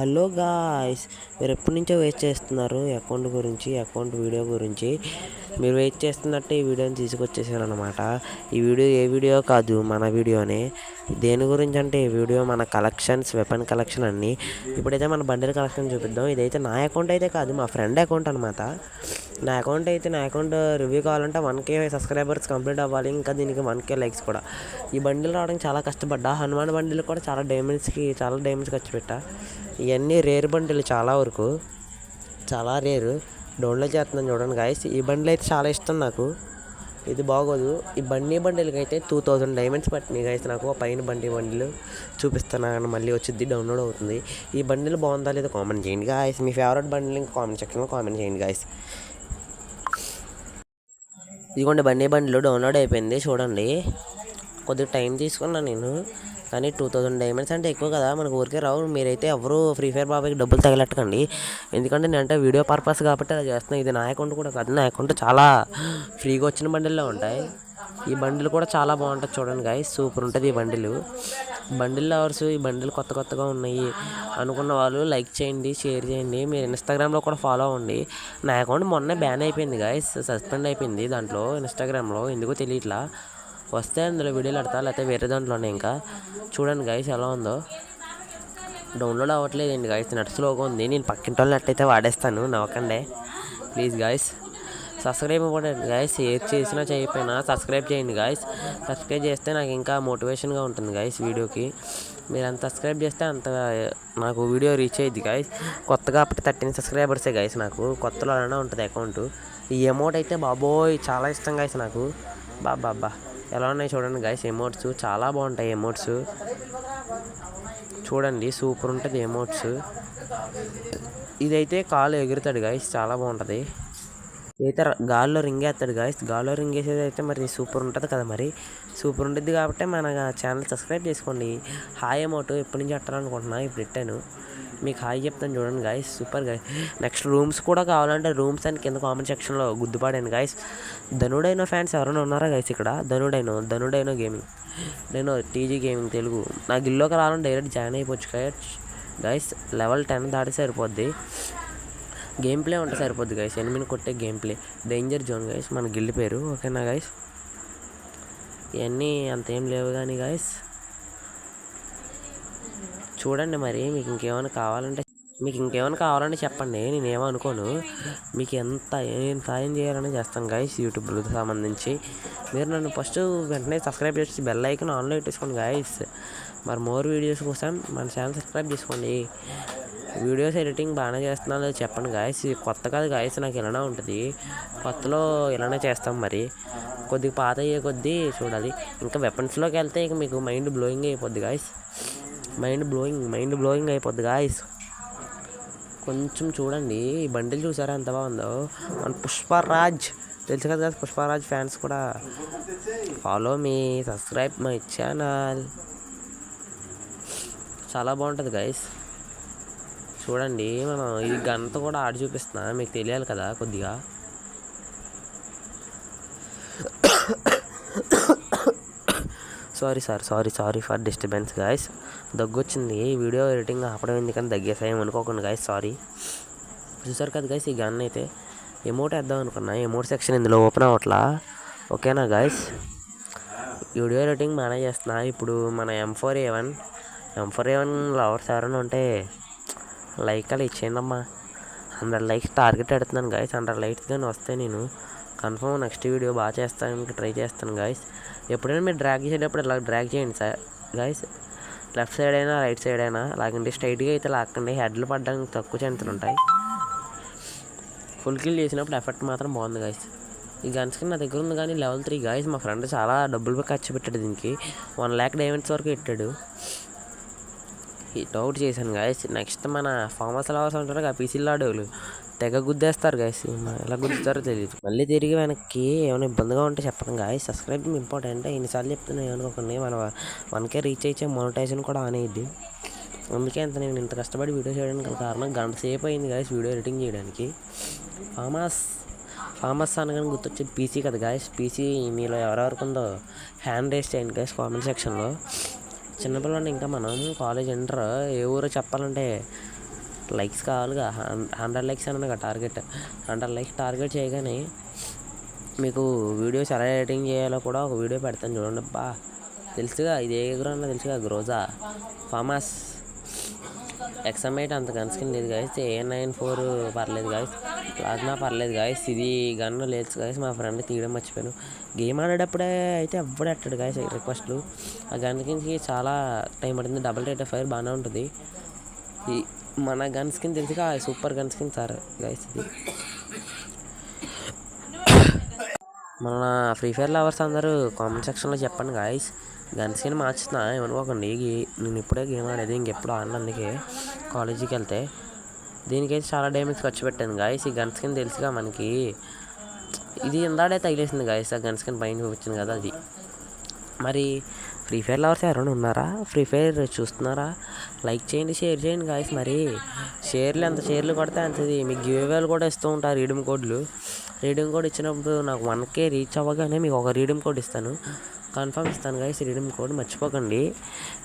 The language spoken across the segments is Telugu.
హలో గాయ్స్, మీరు ఎప్పటి నుంచో వెయిట్ చేస్తున్నారు అకౌంట్ వీడియో గురించి. మీరు వెయిట్ చేస్తున్నట్టే ఈ వీడియోని తీసుకొచ్చేసాను అనమాట. ఈ వీడియో ఏ వీడియో కాదు, మన వీడియోనే. దేని గురించి అంటే ఈ వీడియో మన కలెక్షన్స్, వెపన్ కలెక్షన్ అన్నీ. ఇప్పుడైతే మన బండిల్ కలెక్షన్ చూపిద్దాం. ఇదైతే నా అకౌంట్ అయితే కాదు, మా ఫ్రెండ్ అకౌంట్ అనమాట. నా అకౌంట్ రివ్యూ కావాలంటే 1K సబ్స్క్రైబర్స్ కంప్లీట్ అవ్వాలి. ఇంకా దీనికి 1K లైక్స్ కూడా. ఈ బండిల్ రావడానికి చాలా కష్టపడ్డా. హనుమాన్ బండిల్ కూడా చాలా డైమండ్స్ ఖర్చు పెట్టా. ఇవన్నీ రేర్ బండిలు, చాలా రేరు. డౌన్లోడ్ చేస్తున్నాను చూడండి గాయస్. ఈ బండిల్ అయితే చాలా ఇష్టం నాకు. ఇది బాగోదు. ఈ బండిల్కి అయితే 2000 డైమండ్స్ పట్టినాయి గాయస్ నాకు. పైన బండిలు చూపిస్తాను, మళ్ళీ వచ్చింది, డౌన్లోడ్ అవుతుంది. ఈ బండిల్ బాగుందా లేదో కామెంట్ చేయండి గాయస్. మీ ఫేవరెట్ బండిల్ ఇంకా కామెంట్ సెక్షన్లో కామెంట్ చేయండి గాయస్. ఇదిగోండి బండిలు డౌన్లోడ్ అయిపోయింది చూడండి. కొద్దిగా టైం తీసుకున్నాను నేను, కానీ 2000 డైమండ్స్ అంటే ఎక్కువ కదా, మనకు ఊరికే రావు. మీరైతే ఎవరు ఫ్రీ ఫైర్ బాబాయ్కి డబ్బులు తగలెట్టకండి. ఎందుకంటే నేనంటే వీడియో పర్పస్ కాబట్టి అలా చేస్తున్నాను. ఇది నా అకౌంట్ కూడా కాదు, నా అకౌంట్ చాలా ఫ్రీగా వచ్చిన బండిల్లో ఉంటాయి. ఈ బండిలు కూడా చాలా బాగుంటుంది చూడండి గాయస్. సూపర్ ఉంటుంది ఈ బండిల్ లవర్స్. ఈ బండిలు కొత్తగా ఉన్నాయి అనుకున్న వాళ్ళు లైక్ చేయండి, షేర్ చేయండి. మీరు ఇన్స్టాగ్రామ్లో కూడా ఫాలో అవ్వండి. నా అకౌంట్ మొన్నే బ్యాన్ అయిపోయింది గాయస్, సస్పెండ్ అయిపోయింది దాంట్లో ఇన్స్టాగ్రామ్లో. ఎందుకో తెలియట్లా. వస్తే అందులో వీడియోలు పెడతా, లేకపోతే వేరే దాంట్లోనే. ఇంకా చూడండి గాయస్ ఎలా ఉందో. డౌన్లోడ్ అవ్వట్లేదండి గాయస్, నెట్ స్లోగా ఉంది. నేను పక్కింటి వాళ్ళు నెట్ అయితే వాడేస్తాను, నవ్వకండి ప్లీజ్ గాయస్. సబ్స్క్రైబ్ ఇవ్వండి గాయస్. ఏది చేసినా చేయకపోయినా సబ్స్క్రైబ్ చేయండి గాయస్. సబ్స్క్రైబ్ చేస్తే నాకు ఇంకా మోటివేషన్గా ఉంటుంది గాయస్ వీడియోకి. మీరు అంత సబ్స్క్రైబ్ చేస్తే అంత నాకు వీడియో రీచ్ అయ్యిద్ది గాయస్. కొత్తగా అప్పటి 13 సబ్స్క్రైబర్సే గాయస్ నాకు. కొత్తలో అలానే ఉంటుంది అకౌంట్. ఈ అమౌంట్ అయితే బాబోయ్ చాలా ఇష్టం గాయస్ నాకు. బాబా ఎలా ఉన్నాయి చూడండి గాయస్. ఎమోట్స్ చాలా బాగుంటాయి. ఎమోట్స్ చూడండి, సూపర్ ఉంటుంది ఎమోట్స్. ఇదైతే కాలు ఎగురుతాడు గాయస్, చాలా బాగుంటుంది. అయితే గాల్లో రింగ్ వేస్తాడు గాయస్. గాల్లో రింగ్ వేసేది అయితే మరి సూపర్ ఉంటుంది కదా. మరి సూపర్ ఉంటుంది కాబట్టి మన ఛానల్ సబ్స్క్రైబ్ చేసుకోండి. హాయ్ అమౌంట్ ఎప్పటి నుంచి పెట్టాలనుకుంటున్నా, ఇప్పుడు పెట్టాను. మీకు హాయ్ చెప్తాను చూడండి guys. Super guys. Next rooms కూడా కావాలంటే రూమ్స్ అని కింద కామెంట్ సెక్షన్లో గుద్దుపాడాను గాయస్. ధనుడైనో ఫ్యాన్స్ ఎవరైనా ఉన్నారా గాయస్ ఇక్కడ? ధనుడైనో గేమింగ్, నేను టీజీ గేమింగ్ తెలుగు. నా గిల్లోకి రావాలని డైరెక్ట్ జాయిన్ అయిపోవచ్చు గాయస్. లెవెల్ 10 దాటి సరిపోద్ది. గేమ్ ప్లే ఉంటే సరిపోద్ది గాయస్. ఎనిమిది కొట్టే game play. Danger zone guys మన గిల్డ్ పేరు, ఓకేనా గాయస్. ఇవన్నీ అంతేం లేవు కానీ గాయస్. చూడండి మరి మీకు ఇంకేమైనా కావాలంటే చెప్పండి, నేనేమో అనుకోను. మీకు ఏం సాయం చేయాలని చేస్తాను గాయస్ యూట్యూబ్లో సంబంధించి. మీరు నన్ను ఫస్ట్ వెంటనే సబ్స్క్రైబ్ చేసి బెల్ ఐకాన్ ఆన్లో పెట్టేసుకోండి గాయస్. మరి మోర్ వీడియోస్ కోసం మన ఛానల్ సబ్స్క్రైబ్ చేసుకోండి. వీడియోస్ ఎడిటింగ్ బాగానే చేస్తున్నాను చెప్పండి గాయస్. కొత్త కాదు గాయస్, నాకు ఇలానే ఉంటుంది. కొత్తలో ఇలానే చేస్తాం. మరి కొద్దిగా పాత అయ్యే కొద్దీ చూడాలి. ఇంకా వెపన్స్లోకి వెళ్తే ఇక మీకు మైండ్ బ్లోయింగ్ అయిపోద్ది గాయస్. మైండ్ బ్లోయింగ్ అయిపోద్ది గాయస్. కొంచెం చూడండి, ఈ బండిల్ చూసారా ఎంత బాగుందో. మన పుష్పరాజ్ తెలుసు కదా, పుష్పరాజ్ ఫ్యాన్స్ కూడా follow me, subscribe my channel. చాలా బాగుంటుంది గాయస్. చూడండి, మనం ఈ గన్తో కూడా ఆడి చూపిస్తున్నా, మీకు తెలియాలి కదా కొద్దిగా. Sorry for disturbance guys. దగ్గొచ్చింది. ఈ వీడియో ఎడిటింగ్ ఆపడం ఎందుకని దగ్గేసాయి అనుకోకుండా గాయస్, సారీ. చూసారు కదా గాయస్, ఈ గన్ అయితే ఎమోట్ వేద్దాం అనుకున్నా. ఎమోట్ సెక్షన్ ఇందులో ఓపెన్ అవ్వట్లా, ఓకేనా గాయస్. వీడియో ఎడిటింగ్ బాగానే చేస్తున్నా. ఇప్పుడు మన M4A1 లవర్స్ ఎవరైనా ఉంటే లైక్ అలా ఇచ్చేయండి అమ్మా. 100 లైక్స్ టార్గెట్ పెడుతున్నాను గాయస్. 100 లైక్స్ కానీ వస్తే నేను కన్ఫర్మ్ నెక్స్ట్ వీడియో బాగా చేస్తానికి ట్రై చేస్తాను గాయస్. ఎప్పుడైనా మీరు డ్రాగ్ చేసేటప్పుడు ఇలా డ్రాగ్ చేయండి సార్ గాయస్. లెఫ్ట్ సైడ్ అయినా రైట్ సైడ్ అయినా లాగండి. స్ట్రైట్గా అయితే లాక్కండి, హెడ్లు పడడానికి తక్కువ ఛాన్సులు ఉంటాయి. ఫుల్ కిల్ చేసినప్పుడు ఎఫెక్ట్ మాత్రం బాగుంది గాయస్. ఈ గన్ స్కిన్ నా దగ్గర ఉంది కానీ లెవెల్ 3 గాయస్. మా ఫ్రెండ్ చాలా డబ్బులు ఖర్చు పెట్టాడు దీనికి. 1 lakh డైమండ్స్ వరకు పెట్టాడు. డౌట్ చేశాను గాయస్. నెక్స్ట్ మన ఫార్మస్ లవర్స్ ఉంటారు కదా, పీసీలో ఆడేవాళ్ళు తెగ గుద్దేస్తారు గాయస్. ఎలా గుద్దుతారో తెలియదు. మళ్ళీ తిరిగి వెనక్కి ఏమైనా ఇబ్బందిగా ఉంటే చెప్పండి గాయస్. Subscribe important. ఎన్నిసార్లు చెప్తున్నా ఏమనుకోకండి. మన 1K రీచ్ అయితే మోనటైజేషన్ కూడా ఆన్ అయ్యిద్ది. అందుకే నేను ఇంత కష్టపడి వీడియో చేయడానికి కారణం, గంట సేపు అయింది గాయస్ వీడియో ఎడిటింగ్ చేయడానికి. ఫార్మస్ అనగానే గుర్తొచ్చేది పీసీ కదా గాయస్. పీసీ మీలో ఎవరెవరికి ఉందో హ్యాండ్ రేస్ చేయండి గాయస్ కామెంట్ సెక్షన్లో. చిన్నపిల్లలు ఇంకా మనం కాలేజ్ ఇంటర్ ఏ ఊరో చెప్పాలంటే లైక్స్ కావాలిగా. 100 లైక్స్ అనగా టార్గెట్. 100 లైక్స్ టార్గెట్ చేయగానే మీకు వీడియోస్ ఎలా ఎడిటింగ్ చేయాలో కూడా ఒక వీడియో పెడతాను చూడండి. తెలుసుగా, ఇది ఏ గ్రో అన్న తెలుసుగా, గ్రోజా ఫామాస్ ఎక్సమైట్ అంత గన్ స్కిన్ లేదు గాయస్. A94 పర్లేదు గాయస్, ప్లాజ్మా పర్లేదు గాయస్. ఇది గన్ లేదు గాయస్, మా ఫ్రెండ్ తీయడం మర్చిపోయాను. గేమ్ ఆడేటప్పుడే అయితే ఎవ్వడు ఎట్టాడు గాయస్ రిక్వెస్ట్లు. ఆ గన్ స్కిన్కి చాలా టైం పడుతుంది. డబుల్ రేట్ ఆఫ్ ఫైర్ బాగానే ఉంటుంది. ఈ మన గన్ స్కిన్ తెలుసుగా, super gun skin sir guys. ఇది మన ఫ్రీ ఫైర్ లవర్స్ అందరూ కామెంట్ సెక్షన్లో చెప్పండి గాయస్. గన్ స్కిన్ మార్చుతున్నా ఏమనుకోకండి. నేను ఇప్పుడే గేమ్ ఆడేది, ఇంకెప్పుడు ఆడిన. అందుకే కాలేజీకి వెళ్తే దీనికైతే చాలా డ్యామేజ్ ఖర్చు పెట్టాను గాయస్. ఈ గన్ స్కిన్ తెలుసుగా మనకి, ఇది ఇందాడే తగిలేసింది గాయస్. ఆ గన్ స్కిన్ పైన చూపించింది కదా అది. మరి ఫ్రీ ఫైర్ లవర్స్ ఎవరైనా ఉన్నారా? ఫ్రీ ఫైర్ చూస్తున్నారా? లైక్ చేయండి, షేర్ చేయండి గాయస్. మరి ఎంత షేర్లు కొడితే అంతది. మీకు గివ్ అవేలు కూడా ఇస్తూ ఉంటారు, రీడీమ్ కోడ్లు. రీడీమ్ కోడ్ ఇచ్చినప్పుడు నాకు 1K రీచ్ అవ్వగానే మీకు ఒక రీడీమ్ కోడ్ ఇస్తాను, కన్ఫర్మ్ ఇస్తాను గాయస్. రీడీమ్ కోడ్ మర్చిపోకండి.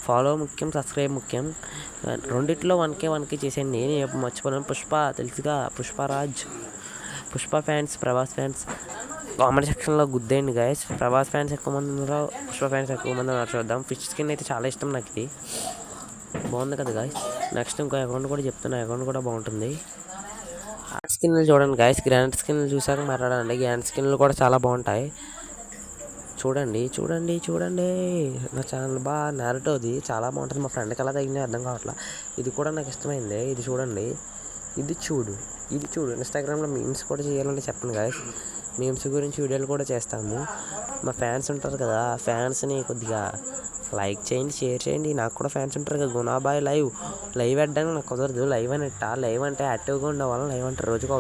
ఫాలో ముఖ్యం, సబ్స్క్రైబ్ ముఖ్యం. రెండిట్లో 1K చేసేయండి. నేను ఎప్పుడు మర్చిపోలేను. పుష్ప తెలుసుగా, Pushparaj. Pushpa fans, Prabhas fans comment సెక్షన్లో గుద్దేయండి గాయస్. ప్రభాస్ ఫ్యాన్స్ ఎక్కువ మంది ఉన్నారు, పుష్ప ఫ్యాన్స్ ఎక్కువ మంది ఉన్నారు. చూద్దాం. ఫిష్ స్కిన్ అయితే చాలా ఇష్టం నాకు. ఇది బాగుంది కదా గాయస్. నెక్స్ట్ ఇంకో అకౌంట్ కూడా చెప్తున్నా, అకౌంట్ కూడా బాగుంటుంది. గ్రాండ్ స్కిన్లు చూడండి గాయస్. గ్రాండ్ స్కిన్లు చూసాక మాట్లాడండి. గ్రాండ్ స్కిన్లు కూడా చాలా బాగుంటాయి. చూడండి చూడండి చూడండి. నా ఛానల్ నారుటోది చాలా బాగుంటుంది. మా ఫ్రెండ్కి ఎలా తగ్గిందో అర్థం కావట్లా. ఇది కూడా నాకు ఇష్టమైంది. ఇది చూడండి, ఇది చూడు. ఇన్స్టాగ్రామ్లో మీమ్స్ కూడా చేయాలంటే చెప్పండి గాయస్. మీమ్స్ గురించి వీడియోలు కూడా చేస్తాము. మా ఫ్యాన్స్ ఉంటారు కదా, ఫ్యాన్స్ని కొద్దిగా లైక్ చేయండి, షేర్ చేయండి. నాకు కూడా ఫ్యాన్స్ ఉంటారు కదా. గుణాబాయ్ లైవ్ వేయడానికి నాకు కుదరదు. లైవ్ అంటే యాక్టివ్గా ఉండేవాళ్ళం. లైవ్ అంటే రోజుకు